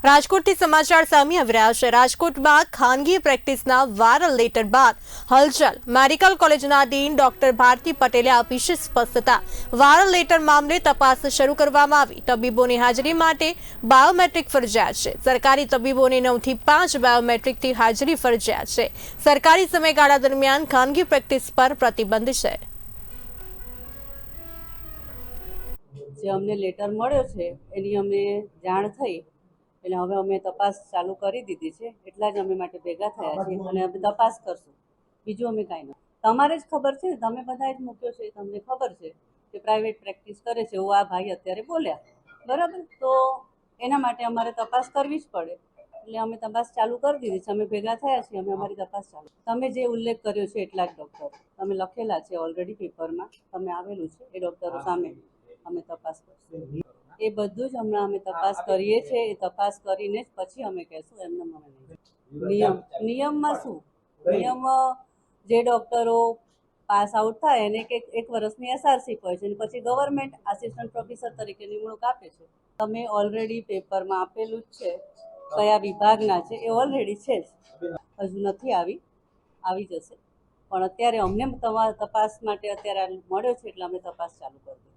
રાજકોટથી સમાચાર સામે આવી રહ્યા છે। રાજકોટમાં ખાનગી પ્રેક્ટિસના વાયરલ લેટર બાદ હલચલ। મેડિકલ કોલેજના ડીન ડોક્ટર ભારતી પટેલે આપી છે સ્પષ્ટતા। વાયરલ લેટર મામલે તપાસ શરૂ કરવામાં આવી। તબીબોની હાજરી માટે બાયોમેટ્રિક ફરજિયાત છે। સરકારી તબીબોને 9 થી 5 બાયોમેટ્રિકથી હાજરી ફરજિયાત છે। સરકારી સમયગાળા દરમિયાન ખાનગી પ્રેક્ટિસ પર પ્રતિબંધ છે। જે અમને લેટર મળ્યો છે એની અમને જાણ થઈ એટલે હવે અમે તપાસ ચાલુ કરી દીધી છે। એટલા જ અમે માટે ભેગા થયા છીએ અને અમે તપાસ કરશું, બીજું અમે કાંઈ નથી। તમારે જ ખબર છે ને, તમે બધાએ જ મૂક્યો છે, તમને ખબર છે કે પ્રાઇવેટ પ્રેક્ટિસ કરે છે એવું આ ભાઈ અત્યારે બોલ્યા, બરાબર? તો એના માટે અમારે તપાસ કરવી જ પડે એટલે અમે તપાસ ચાલુ કરી દીધી છે। અમે ભેગા થયા છીએ, અમે અમારી તપાસ ચાલુ। તમે જે ઉલ્લેખ કર્યો છે એટલા જ ડૉક્ટર તમે લખેલા છે ઓલરેડી પેપરમાં, તમે આવેલું છે એ ડૉક્ટરો સામે અમે તપાસ કરશું। એ બધું જ હમણાં અમે તપાસ કરીએ છીએ। એ તપાસ કરીને જ પછી અમે કહેશું, એમને મને નહીં। નિયમમાં શું નિયમ, જે ડૉક્ટરો પાસ આઉટ થાય એને એક વર્ષની SRC હોય છે અને પછી ગવર્મેન્ટ આસિસ્ટન્ટ પ્રોફેસર તરીકે નિમણૂક આપે છે। તમે ઓલરેડી પેપરમાં આપેલું જ છે કયા વિભાગના છે, એ ઓલરેડી છે જ, હજુ નથી આવી જશે। પણ અત્યારે અમને તમારા તપાસ માટે અત્યારે મળ્યો છે એટલે અમે તપાસ ચાલુ કરી દીધી।